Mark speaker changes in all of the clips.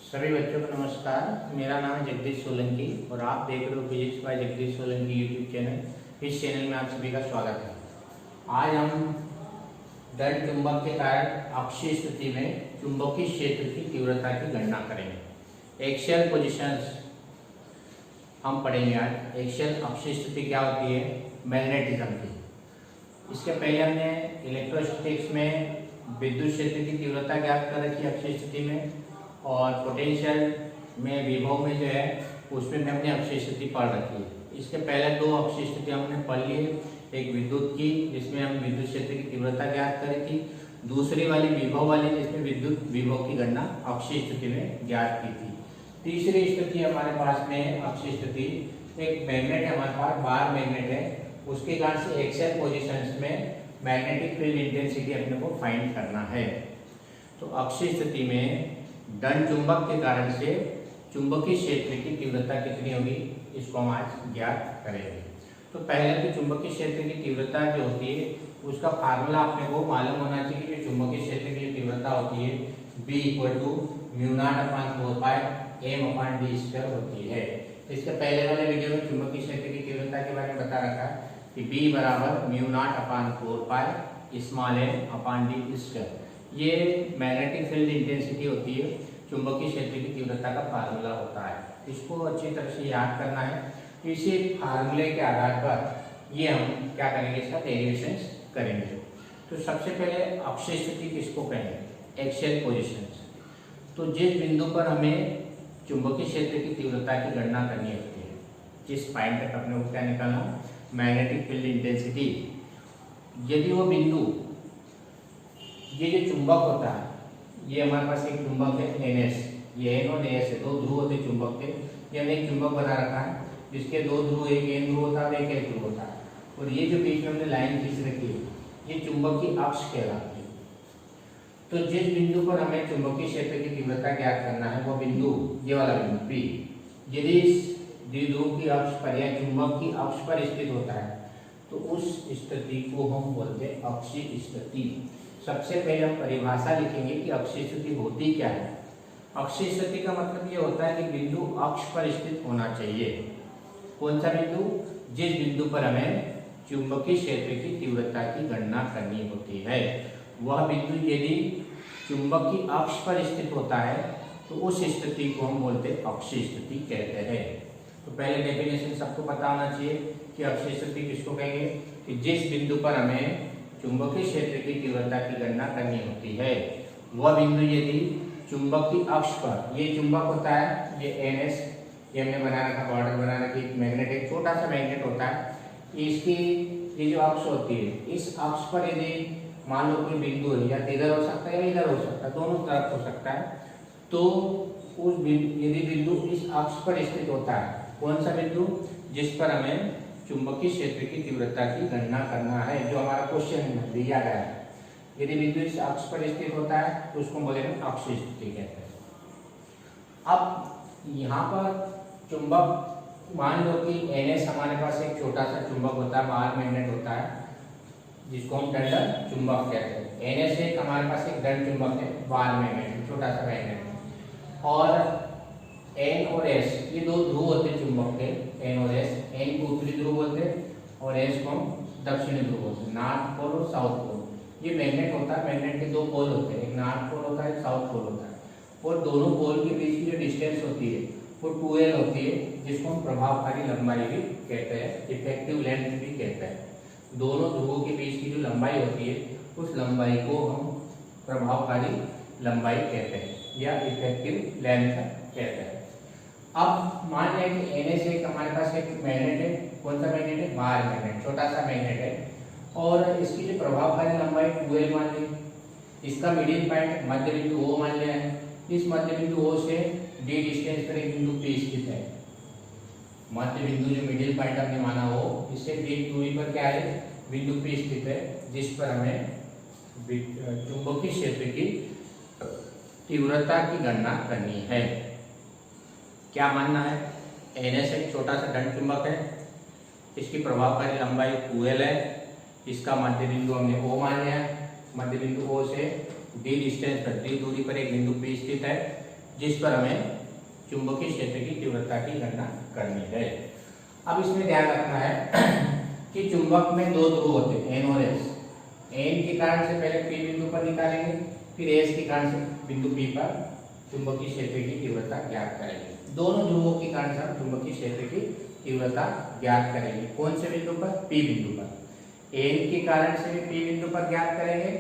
Speaker 1: सभी बच्चों को नमस्कार। मेरा नाम है जगदीश सोलंकी और आप देख रहे हो physics bye Jagdish Solanki YouTube channel. इस चैनल में आप सभी का स्वागत है। आज हम दंड चुंबक के कारण अक्षीय स्थिति में चुंबकीय क्षेत्र की तीव्रता की गणना करेंगे। एक्सियल पोजीशंस हम पढ़ेंगे आज। एक्सियल अक्षीय स्थिति क्या होती है? मैग्नेटिज्म की। इसके पहले हमने इलेक्ट्रोस्टैटिक्स में विद्युत क्षेत्र की तीव्रता ज्ञात कर रखी अक्षीय स्थिति में, और पोटेंशियल में विभव में जो है उसमें भी हमने अक्षीय स्थिति पढ़ रखी है। इसके पहले दो अक्षीय स्थिति हमने पढ़ ली है, एक विद्युत की जिसमें हम विद्युत क्षेत्र की तीव्रता ज्ञात करी थी, दूसरी वाली विभव वाली जिसमें विद्युत विभव की गणना अक्षीय स्थिति में ज्ञात की थी। तीसरी स्थिति हमारे पास में अक्षीय स्थिति, एक मैग्नेट है हमारे पास, बार मैग्नेट है, उसके कारण से एक्सियल पोजीशंस में मैग्नेटिक फील्ड इंटेंसिटी अपने को फाइंड करना है। तो अक्षीय स्थिति में दंड चुंबक के कारण से चुंबकीय क्षेत्र की तीव्रता कितनी होगी, इसको हम आज ज्ञात करेंगे। तो पहले तो चुंबकीय क्षेत्र की तीव्रता जो होती है उसका फार्मूला अपने को मालूम होना चाहिए कि चुंबकीय क्षेत्र की तीव्रता होती है B = μ0/4πm/d² होती है। इसके पहले वाले वीडियो में चुंबकीय क्षेत्र की तीव्रता के बारे में बता रखा कि B = μ0/4πm/d²। ये मैग्नेटिक फील्ड इंटेंसिटी होती है, चुंबकीय क्षेत्र की तीव्रता का फार्मूला होता है। इसको अच्छी तरह से याद करना है। इसी फार्मूले के आधार पर ये हम क्या करेंगे, इसका डेरिवेशन करेंगे। तो सबसे पहले अक्षीय स्थिति किसको कहेंगे? Axial positions. तो जिस बिंदु पर हमें चुंबकीय क्षेत्र की तीव्रता की गणना करनी होती है, जिस पॉइंट तक अपने को क्या निकालना, मैग्नेटिक फील्ड इंटेंसिटी, यदि वो बिंदु, ये जो चुंबक होता है, ये हमारे पास एक चुंबक है NS, ये N और S है, दो ध्रुव होते चुंबक के। ये हमने एक चुंबक बना रखा है जिसके दो ध्रुव, एक N ध्रुव होता है, एक S ध्रुव होता है, और ये जो बीच में हमने लाइन खींच रखी है ये चुंबक की अक्ष कहलाती है। तो जिस बिंदु पर हमें चुंबकीय क्षेत्र की तीव्रता ज्ञात करना है वो बिंदु, ये वाला बिंदु P, यदि इस द्विध्रुव की अक्ष पर या चुंबक की अक्ष पर स्थित होता है तो उस स्थिति को हम बोलते हैं अक्षीय स्थिति। सबसे पहले हम परिभाषा लिखेंगे कि अक्षीय स्थिति होती क्या है। अक्षीय स्थिति का मतलब ये होता है कि बिंदु अक्ष पर स्थित होना चाहिए। कौन सा बिंदु? जिस बिंदु पर हमें चुंबकीय क्षेत्र की तीव्रता की गणना करनी होती है, वह बिंदु यदि चुंबक की अक्ष पर स्थित होता है तो उस स्थिति को हम बोलते हैं अक्षीय स्थिति कहते हैं। तो पहले डेफिनेशन सबको पता होना चाहिए कि अक्षीय स्थिति किसको कहेंगे, कि जिस बिंदु पर हमें चुंबकीय क्षेत्र की तीव्रता की गणना करनी होती है, वह बिंदु यदि चुंबक की अक्ष पर, ये चुंबक होता है, ये NS, ये हमने बना रखा, बॉर्डर बना रखी, मैग्नेट, एक छोटा सा मैग्नेट होता है, इसकी ये जो अक्ष होती है, इस अक्ष पर यदि मान लो कोई बिंदु है, या इधर हो सकता है या इधर हो सकता है, दोनों तरफ हो सकता है, तो उस यदि बिंदु इस अक्ष पर स्थित होता है, कौन सा बिंदु? जिस पर हमें चुंबकीय क्षेत्र की तीव्रता की गणना करना है, जो हमारा क्वेश्चन में दिया गया है। यदि बिंदु इस अक्ष पर स्थित होता है तो उसको बोलेंगे अक्षीय स्थिति कहते हैं। अब यहाँ पर चुंबक, मान लो कि NS हमारे पास एक छोटा सा चुंबक होता है, बार मैग्नेट होता है, जिसको हम दंड चुंबक कहते हैं। NS एक हमारे पास एक दंड चुंबक है, बार मैग्नेट, छोटा सा मैग्नेट, और N और S ये दो ध्रुव होते हैं चुंबक के, N और S। N को उत्तरी ध्रुव बोलते हैं और S को हम दक्षिणी ध्रुव बोलते हैं, नॉर्थ पोल और साउथ पोल। ये मैग्नेट होता है, मैग्नेट के दो पोल होते हैं, एक नॉर्थ पोल होता है, एक साउथ पोल होता है, और दोनों पोल के बीच की जो डिस्टेंस होती है वो 2L होती है, जिसको हम प्रभावकारी लंबाई भी कहते हैं, इफेक्टिव लेंथ भी कहते हैं। दोनों ध्रुवों के बीच की जो लंबाई होती है उस लंबाई को हम प्रभावकारी लंबाई कहते हैं या इफेक्टिव लेंथ कहते हैं। अब मान लें कि NS एक हमारे पास एक मैग्नेट है, कौन सा मैग्नेट है? बार मैग्नेट, छोटा सा मैग्नेट है, और इसकी जो प्रभावकारी लंबाई 2L मान ली। इसका मिडिल पॉइंट मध्य बिंदु O मान लिया है। इस मध्य बिंदु O से D डिस्टेंस पर एक बिंदु P स्थित है। मध्य बिंदु जो मिडिल पॉइंट हमने माना हो, इससे D दूरी पर क्या है? बिंदु P स्थित है, जिस पर हमें चुंबकीय क्षेत्र की तीव्रता की गणना करनी है। क्या मानना है? NS एक छोटा सा दंड चुंबक है, इसकी प्रभावकारी लंबाई 2L है, इसका मध्य बिंदु हमने O मान लिया है, मध्य बिंदु O से D डिस्टेंस पर, D दूरी पर एक बिंदु P स्थित है, जिस पर हमें चुंबकीय क्षेत्र की तीव्रता की गणना करनी है। अब इसमें ध्यान रखना है कि चुंबक में दो ध्रुव होते हैं एन और एस। एन के कारण से पहले पी बिंदु पर निकालेंगे, फिर एस के कारण से बिंदु पी पर चुंबकीय क्षेत्र की तीव्रता ज्ञात करेंगे। दोनों ध्रुवों के कारण से हम चुंबकीय क्षेत्र की तीव्रता ज्ञात करेंगे। कौन से बिंदु पर? पी बिंदु पर। एन के कारण से भी पी बिंदु पर ज्ञात करेंगे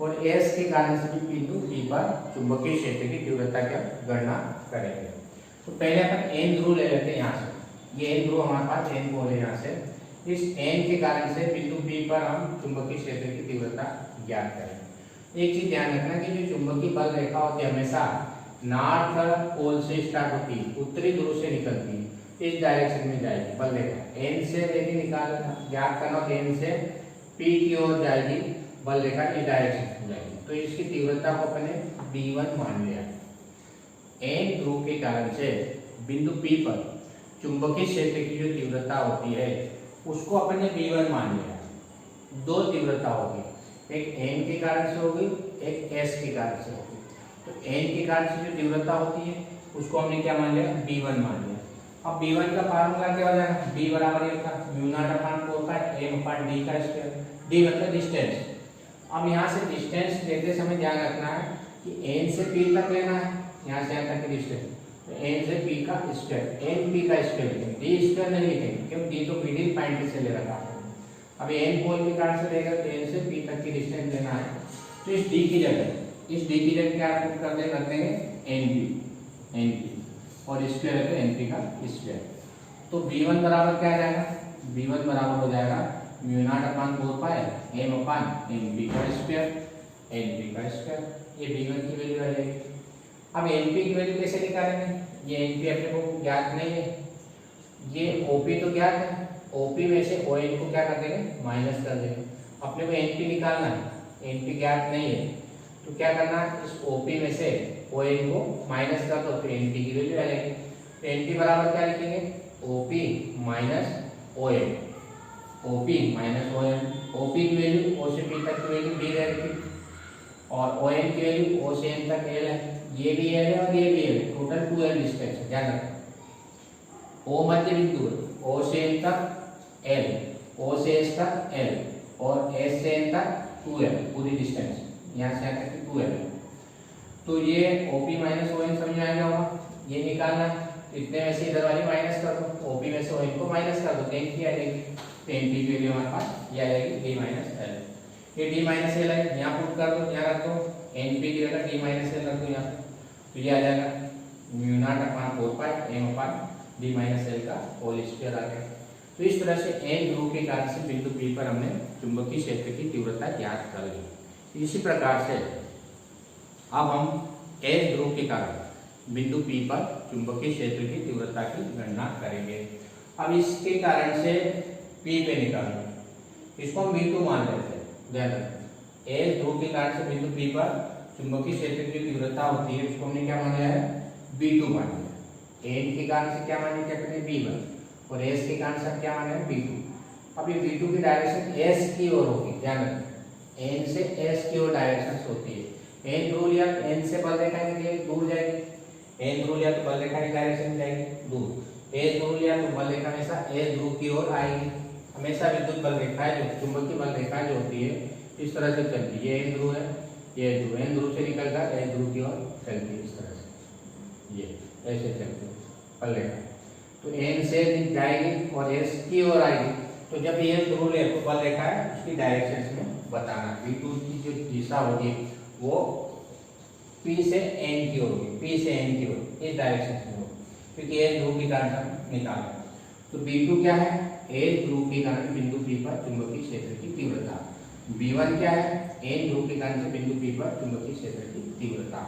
Speaker 1: और एस के कारण से भी बिंदु पी पर चुंबकीय क्षेत्र की तीव्रता की गणना करेंगे। तो पहले अपन एन ध्रुव ले लेते हैं यहाँ से। ये एन ध्रुव हमारे पास एन को है यहाँ से। इस एन के कारण से बिंदु पी पर हम चुंबकीय क्षेत्र की तीव्रता ज्ञात करेंगे। एक चीज ध्यान रखना कि जो चुंबकीय बल रेखा होती है हमेशा नॉर्थ पोल से स्टार्ट होती है, उत्तरी ध्रुव से निकलती है, इस डायरेक्शन में जाएगी बल रेखा। एन से लेके निकालना ज्ञात करना, एन से पी की ओर जाएगी बल रेखा, इस डायरेक्शन में जाएगी। तो इसकी तीव्रता को अपने B1 मान लिया। एन ध्रुव के कारण से बिंदु पी पर चुंबकीय क्षेत्र की जो तीव्रता होती है उसको अपने B1 मान लिया। दो तीव्रता होगी, एक एन के कारण से होगी, एक एस के कारण से होगी। तो एन के कारण से जो तीव्रता होती है उसको हमने क्या मान लिया? B1 मान लिया। अब B1 का फार्मूला क्या हो जाएगा? B बराबर ये था μ0/4π m/d²। d मतलब डिस्टेंस। अब यहाँ से डिस्टेंस लेते समय ध्यान रखना है कि एन से पी तक लेना है, यहाँ से यहाँ तक की डिस्टेंस। तो एन से पी का स्क्वायर, एन पी का स्क्वायर लिखेंगे, डी स्क्वायर नहीं लिखेंगे क्योंकि डी तो मिडिल पॉइंट से ले रखा है। अब एन पोल के कारण से लेकर तो एन से पी तक की डिस्टेंस लेना है। तो इस डी की जगह क्या कर देंगे एन पी और स्क्वायर है तो एन पी का स्क्वायर। तो B1 बराबर क्या आ जाएगा? B1 बराबर हो जाएगा μ0/4π m/np का स्क्वायर। ये B1 की वैल्यू आ जाएगी। अब NP की वैल्यू कैसे निकालेंगे? ये NP अपने को ज्ञात नहीं है, ये OP तो ज्ञात है। OP में से ON को क्या कर देंगे? माइनस कर देंगे। अपने को NP निकालना है, NP ज्ञात नहीं है तो क्या करना है? इस OP में से ON को माइनस कर दो तो NP की वैल्यू आ जाएगी। तो NP बराबर क्या लिखेंगे? OP minus ON। OP minus ON। OP की वैल्यू O से P तक की वैल्यू D रहेगी और ON की वैल्यू O से N तक L है। ये भी L है और ये भी L है, टोटल 2L डिस्टेंस है। ध्यान रखना O मध्य बिंदु है, O से N तक L, O से S तक L और S से N तक 2L पूरी डिस्टेंस, यहाँ से यहाँ तक की 2L। तो ये OP माइनस ON समझ में आ गया होगा। ये निकालना है तो इतने में से इधर वाली माइनस कर दो, OP में से ON को माइनस कर दो, NP आ जाएगी। तो NP की वैल्यू हमारे पास ये आ जाएगी D माइनस L। ये D माइनस L है, यहाँ पुट कर दो, यहाँ रख दो, NP की जगह D माइनस L रख दो यहाँ। तो ये आ जाएगा μ0/4π m/d माइनस L का होल स्क्वायर आ गया। तो इस तरह से एन ध्रुव के कारण से बिंदु P पर हमने चुंबकीय क्षेत्र की तीव्रता ज्ञात कर ली। इसी प्रकार से अब हम एस ध्रुव के कारण बिंदु P पर चुंबकीय क्षेत्र की तीव्रता की गणना करेंगे। अब इसके कारण से P पे निकालना, इसको हम V2 मान लेते हैं। ध्यान रखें, एस ध्रुव के कारण से बिंदु P पर चुंबकीय क्षेत्र की तीव्रता होती है, इसको हमने क्या मान लिया है? B2 मान लिया। एन के कारण से क्या माने? क्या करें? B1 और एस के कारण से क्या माने? B2। अब ये B2 की डायरेक्शन S की ओर होगी। ध्यान रखें, N से S की ओर डायरेक्शन होती है। एन ध्रुव लिया, N से बल रेखा निकलेगी, दूर जाएगी। एन ध्रुव लिया तो बल रेखा की डायरेक्शन में जाएगी, दूर। एस ध्रुव लिया तो बल रेखा हमेशा एस ध्रुव की ओर आएगी। हमेशा विद्युत बल रेखा जो चुंबकीय बल रेखा जो होती है इस तरह से चलती है। ये एन ध्रुव है, ये ध्रुव एन ध्रुव से निकलकर एस ध्रुव की ओर चलती है। इस तरह से ये ऐसे चलती है बल रेखा। तो एन से जाएगी और एस की ओर आएगी। तो जब ये ध्रुव ले तो बल रेखा है उसकी डायरेक्शन में बताना। V2 की जो दिशा होगी वो P से N की ओर होगी, P से N की ओर इस डायरेक्शन में होगी, क्योंकि एस ध्रुव के कारण हम निकालें। तो B2 क्या है? एस ध्रुव के कारण बिंदु P पर चुंबकीय क्षेत्र की तीव्रता। B1 क्या है? एन ध्रुव के कारण से बिंदु P पर चुंबकीय क्षेत्र की तीव्रता।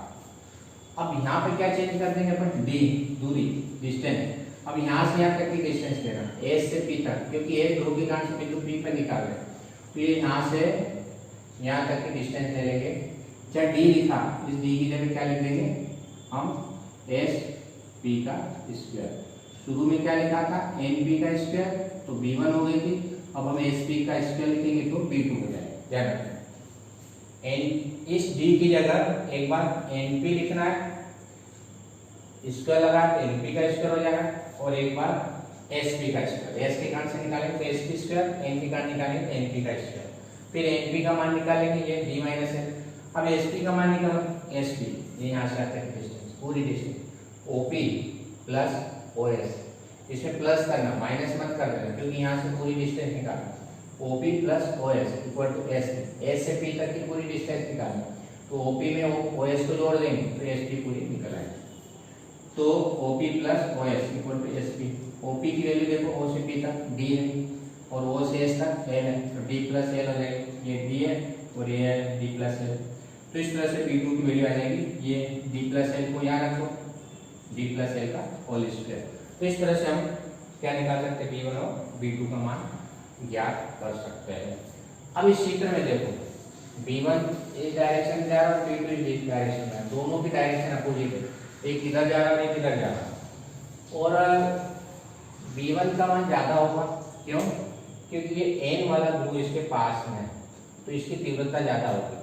Speaker 1: अब यहाँ पे क्या चेंज कर देंगे अपन? D दूरी, डिस्टेंस। अब यहाँ से यहाँ तक की डिस्टेंस लेना, S से P तक, क्योंकि एस ध्रुव के कारण से बिंदु P पर निकाल रहे हैं। तो ये यहाँ से यहाँ तक की डिस्टेंस ले लेंगे। चाहे D लिखा, इस D की जगह क्या लिख देंगे हम? S P का स्क्वायर। शुरू में क्या लिखा था? NP का स्क्वायर, तो B1 हो गई थी। अब हम SP का स्क्वायर लिखेंगे तो B2 हो जाएगा। ध्यान रखें, इस D की जगह एक बार NP लिखना है स्क्वायर लगा तो एनपी का स्क्वायर हो जाएगा, और एक बार एसपी का स्क्वायर। एस के कांड से निकालेंगे तो एसपी स्क्वायर, एन के कांड निकालेंगे तो एनपी का स्क्वायर, फिर एनपी का मान निकालेंगे ये डी माइनस एन। अब एसपी का मान निकालो, एसपी ये यहाँ से आता है डिस्टेंस, पूरी डिस्टेंस ओपी प्लस ओएस, इसमें प्लस करना माइनस मत कर देना क्योंकि यहाँ से पूरी डिस्टेंस निकालना, OP plus OS equal to S, S से पी तक की पूरी डिस्टेंस निकालना, तो ओपी में ओएस को जोड़ देंगे तो एसपी पूरी निकल आएगी। तो OP plus OS equal to SP, OP की वैल्यू देखो ओ से पी तक डी है और ओ से एस तक एल है, तो डी प्लस एल हो जाएगी, ये डी है और ये है डी प्लस एल। तो इस तरह से P2 की वैल्यू आ जाएगी, ये डी प्लस एल को यहाँ रखो, डी प्लस एल का होल स्क्वायर। तो इस तरह से हम क्या निकाल सकते हैं, P1 और B2 का मान ज्ञात कर सकते हैं। अब इस चित्र में देखो B1 इस डायरेक्शन में जा रहा है, B2 इस डायरेक्शन में, दोनों की डायरेक्शन अपोजिट है, एक इधर जा रहा है एक इधर जा रहा है, और B1 का मान ज्यादा होगा, क्यों? क्योंकि ये n वाला ध्रुव इसके पास में है तो इसकी तीव्रता ज्यादा होगी।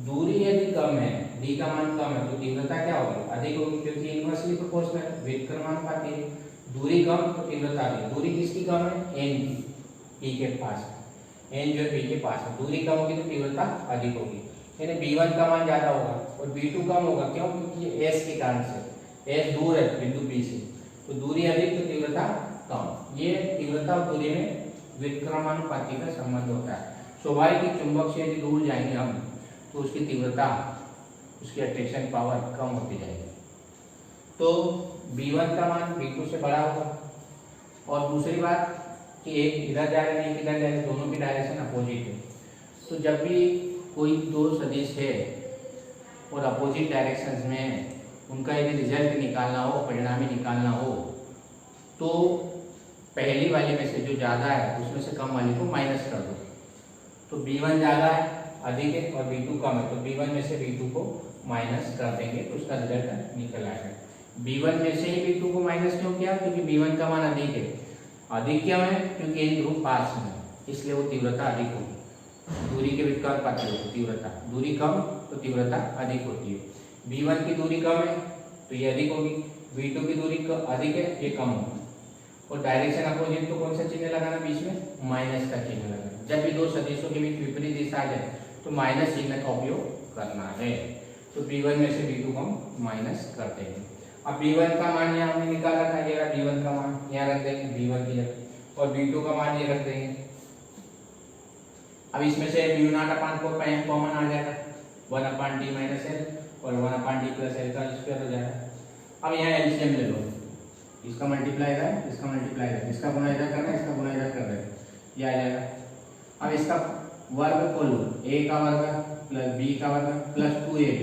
Speaker 1: दूरी यदि कम है, d का मान कम है तो तीव्रता क्या होगी, अधिक होगी, क्योंकि इनवर्सली प्रोपोर्शनल है, व्युत्क्रमानुपाती है। दूरी कम तो तीव्रता अधिक। दूरी किसकी कम है, n की, p के पास, n जो है p के पास है, दूरी कम होगी तो तीव्रता अधिक होगी, यानी B1 का मान ज्यादा होगा और B2 कम होगा, क्यों? क्योंकि ये s के कारण से, s दूर है बिंदु P से, तो दूरी अधिक तो तीव्रता कम। ये तीव्रता और दूरी में व्युत्क्रमानुपाती का संबंध होता है। स्वाभाविक चुंबक से यदि दूर जाएंगे हम तो उसकी तीव्रता, उसकी अट्रैक्शन पावर कम होती जाएगी, तो B1 का मान B2 से बड़ा होगा। और दूसरी बात कि एक इधर जा रहे हैं एक इधर जा रहे हैं, दोनों की डायरेक्शन अपोजिट है, तो जब भी कोई दो सदिश है और अपोजिट डायरेक्शंस में है, उनका यदि रिजल्ट निकालना हो, परिणामी निकालना हो, तो पहली वाली में से जो ज़्यादा है उसमें से कम वाली को माइनस कर दो, तो B1 ज़्यादा है अधिक है और B2 कम है, तो B1 में से B2 को माइनस कर देंगे तो उसका रिजल्ट निकल आएगा। B1 में से ही B2 को माइनस क्यों किया, क्योंकि B1 का मान अधिक है। अधिक क्यों है, क्योंकि n ध्रुव पास में है, इसलिए वो तीव्रता अधिक होगी। दूरी के व्युत्क्रमानुपाती होगी तीव्रता, दूरी कम तो तीव्रता अधिक होती है। B1 की दूरी कम है तो ये अधिक होगी, B2 की दूरी अधिक है ये कम होगी, और डायरेक्शन अपोजिट तो कौन सा चिन्ह लगाना, बीच में माइनस का चिन्ह लगाना। जब भी दो सदिशों के बीच विपरीत दिशा आ जाए तो माइनस चिन्ह का उपयोग करना है, तो B1 में से B2 को हम माइनस करते हैं। अब B1 का मान यहाँ हमने निकाल रखा है, ये B1 का मान यहाँ रख देंगे B1 की जगह, और B2 का मान ये रख देंगे। अब इसमें से μ0/4 कॉमन आ जाएगा, 1/d माइनस एल और 1/d प्लस एल का स्क्वायर हो जाएगा। अब यहाँ एलसीएम ले लो, इसका मल्टीप्लाई है इसका मल्टीप्लाई है, इसका गुणा इधर करना है इसका गुणा इधर कर रहे हैं, ये आ जाएगा। अब इसका वर्ग खोलो, a का वर्ग प्लस b का वर्ग plus 2ab,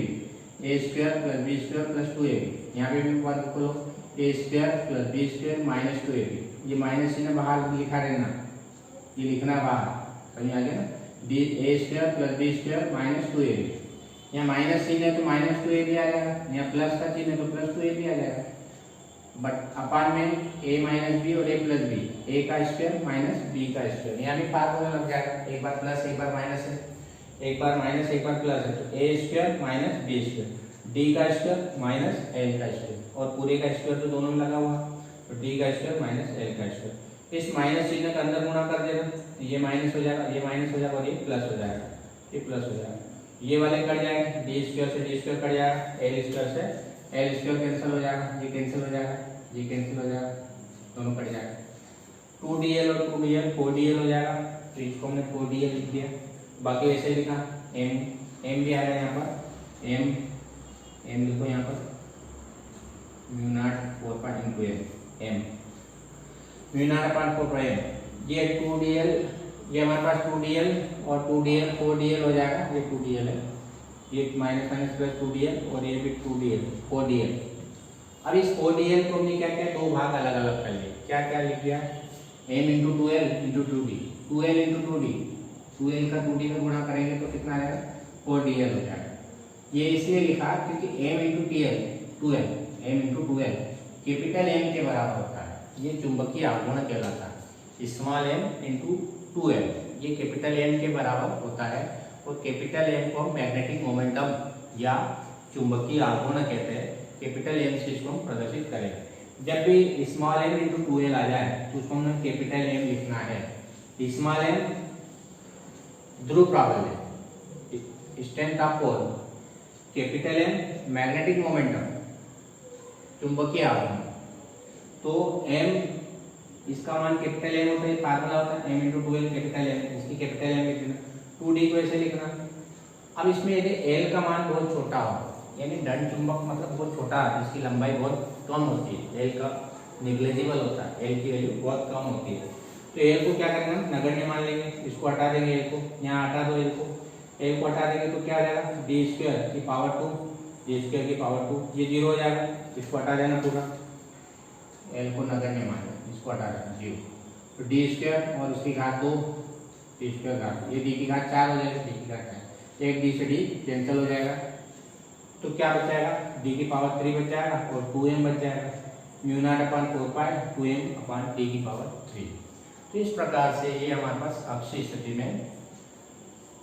Speaker 1: a square plus b square plus 2ab, यहाँ पे भी वर्ग खोलो, a square plus b square minus 2ab, ये माइनस चिन्ह बाहर लिखा रहना, ये लिखना बाहर, समझ आ गया ना, a square plus b square minus 2ab, यहाँ माइनस चिन्ह है तो माइनस 2ab आ जाएगा, यहाँ प्लस का चिन्ह है तो प्लस 2ab आ जाएगा, बट अपान में a माइनस बी और a प्लस बी, a का स्क्वायर माइनस b का स्क्वायर, यहाँ भी फार्मूला लग जाएगा, एक बार प्लस एक बार माइनस है, एक बार माइनस एक बार प्लस है, तो a square minus b square, d का स्क्वायर माइनस l का स्क्वायर, और पूरे का स्क्वायर तो दोनों में लगा हुआ, तो d का स्क्वायर माइनस l का स्क्वायर। इस माइनस चिन्ह का अंदर गुणा कर देना, ये माइनस हो जाएगा, ये माइनस हो जाएगा और ये प्लस हो जाएगा, ये प्लस हो जाएगा, ये वाले कट जाएंगे, d स्क्वायर से d स्क्वायर कट जाएगा, l स्क्वायर से l स्क्वायर कैंसिल हो जाएगा, ये कैंसिल हो जाएगा, ये कैंसिल हो जाएगा, दोनों कट जाएगा, 2dl और 2dl 4dl हो जाएगा, तो इसको हमने 4dl लिख दिया, बाकी वैसे ही लिखा, m भी आएगा यहाँ पर, m लिखो यहाँ पर, μ0/4 m, ये 2dl, ये हमारे पास 2dl और 2dl 4dl हो जाएगा, ये 2dl है, ये माइनस माइनस प्लस 2dl और ये भी 2dl 4dl। अब इस 4dl को हमने क्या किया, दो भाग अलग अलग कर लिए, क्या क्या लिख दिया, m into 2l into 2d, 2l into 2d, 2l का 2d में गुणा करेंगे तो कितना आएगा, 4dl हो जाएगा। ये इसलिए लिखा क्योंकि m into 2l, m into 2l capital M के बराबर होता है, ये चुंबकीय आघूर्ण कहलाता है, स्मॉल m इंटू 2l, ये कैपिटल M के बराबर होता है, और कैपिटल M को मैग्नेटिक मोमेंटम या चुंबकीय आघूर्ण कहते हैं, कैपिटल एम से इसको हम प्रदर्शित करेंगे। जब भी स्मॉल एम इंटू 2l आ जाए तो उसको हमें कैपिटल एम लिखना है। स्मॉल एम ध्रुव प्राबल्य, strength of pole, capital M magnetic moment, चुंबकीय आघूर्ण। तो एम इसका मान कैपिटल एम होता है, फार्मूला होता है M into 2l capital M, इसकी कैपिटल एम लिखना, 2d को ऐसे लिखना। अब इसमें यदि एल का मान बहुत छोटा हो, यानी दंड चुंबक मतलब बहुत छोटा है, इसकी लंबाई बहुत कम होती है, एल का निग्लेजिबल होता है, एल की वैल्यू बहुत कम होती है, तो एल को क्या करेंगे, नगण्य मान लेंगे, इसको हटा देंगे, एल को यहाँ हटा दो, एल को हटा देंगे तो क्या हो जाएगा, डी स्क्वायर की पावर 2, डी स्क्वायर की पावर 2, ये 0 हो जाएगा, इसको हटा देना पूरा, एल को नगण्य मान लें, इसको हटा देना 0, तो डी स्क्वायर और उसकी घात 2, डी स्क्वायर घात, ये डी की घात 4 हो जाएगा, डी की घात 4, एक डी से डी कैंसिल हो जाएगा, तो क्या बचाएगा, डी की पावर 3 बच जाएगा और 2m बच जाएगा, म्यू नॉट अपॉन 4 पाई 2m अपॉन डी की पावर 3। तो इस प्रकार से ये हमारे पास अक्षीय स्थिति में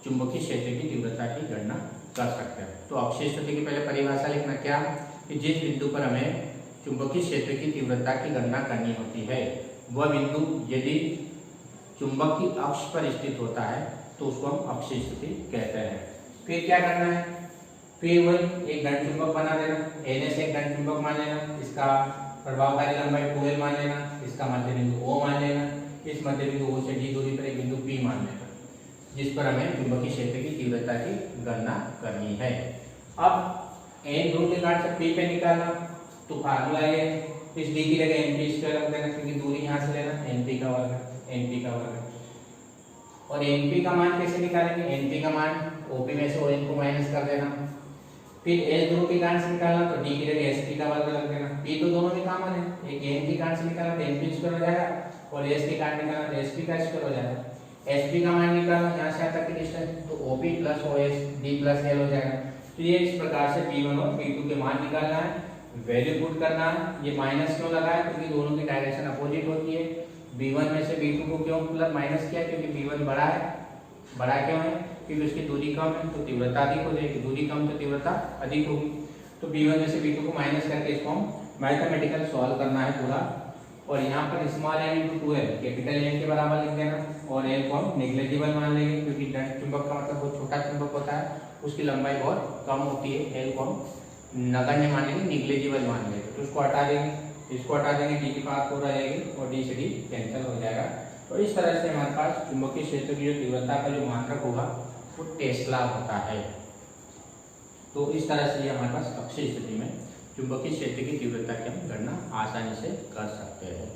Speaker 1: चुंबकीय क्षेत्र की तीव्रता की गणना कर सकते हैं। तो अक्षीय स्थिति की पहले परिभाषा लिखना क्या, कि जिस बिंदु पर हमें चुंबकीय क्षेत्र की तीव्रता की गणना करनी होती है वह बिंदु यदि चुंबक की अक्ष पर स्थित होता है तो उसको हम अक्षीय स्थिति कहते हैं। फिर क्या करना है, फिर वही एक दंड चुंबक बना देना, एन से एक दंड चुंबक मान लेना, इसका प्रभावकारी लंबाई 2l मान लेना, इसका मध्य बिंदु O मान लेना, इस मध्य बिंदु O से D दूरी पर एक बिंदु P मान लेना, जिस पर हमें चुंबकीय क्षेत्र की तीव्रता की गणना करनी है। अब N ध्रुव के काट से P पे निकालना, तो फार्मूला ये, इस D की जगह NP स्क्वायर रख देना, क्योंकि दूरी यहाँ से लेना, NP का वर्ग, और NP का मान कैसे निकालेंगे, NP का मान OP में से ON को माइनस कर देना, फिर S ध्रुव की गांठ से निकालना, तो D की जगह SP का वर्ग रख देना, P तो दोनों में कॉमन है, एक N की गांठ से निकालना तो NP स्क्वायर हो जाएगा, और S की गांठ निकालना तो SP का स्क्वायर हो जाएगा। SP का मान निकालना, यहाँ से यहाँ तक की डिस्टेंस, तो OP plus OS D plus L हो जाएगा। तो ये इस प्रकार से P1 और P2 के मान निकालना है, वैल्यू पुट करना है। ये माइनस क्यों लगा है, क्योंकि दोनों की डायरेक्शन अपोजिट होती है। B1 में से B2 को क्यों माइनस किया, क्योंकि B1 बड़ा है, बड़ा क्यों है, क्योंकि उसकी दूरी कम है तो तीव्रता अधिक हो जाएगी, दूरी कम तो तीव्रता अधिक होगी। तो B1 में से B2 को माइनस करके इसको हम मैथमेटिकल सॉल्व करना है पूरा, और यहाँ पर small m into 2l capital M के बराबर लिख देना, और l को हम नेग्लेजिबल मान लेंगे, क्योंकि दंड चुंबक का मतलब बहुत छोटा चुंबक होता है, उसकी लंबाई बहुत कम होती है, l को हम नगण्य मान लेंगे, निग्लेजिबल मान लेंगे, तो उसको हटा देंगे, इसको हटा देंगे, डी की पावर 4 आ जाएगी और डी से डी कैंसिल हो जाएगा। तो इस तरह से हमारे पास चुंबकीय क्षेत्र की जो तीव्रता का जो मात्रक होगा वो टेस्ला होता है। तो इस तरह से हमारे पास अक्षीय स्थिति में चुंबकीय क्षेत्र की तीव्रता की हम गणना आसानी से कर सकते हैं।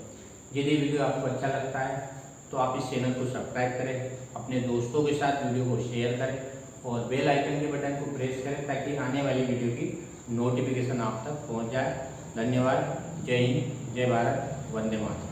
Speaker 1: यदि वीडियो आपको अच्छा लगता है तो आप इस चैनल को सब्सक्राइब करें, अपने दोस्तों के साथ वीडियो को शेयर करें और बेल आइकन के बटन को प्रेस करें, ताकि आने वाली वीडियो की नोटिफिकेशन आप तक पहुंच जाए। धन्यवाद। जय हिंद, जय भारत, वंदे मातरम।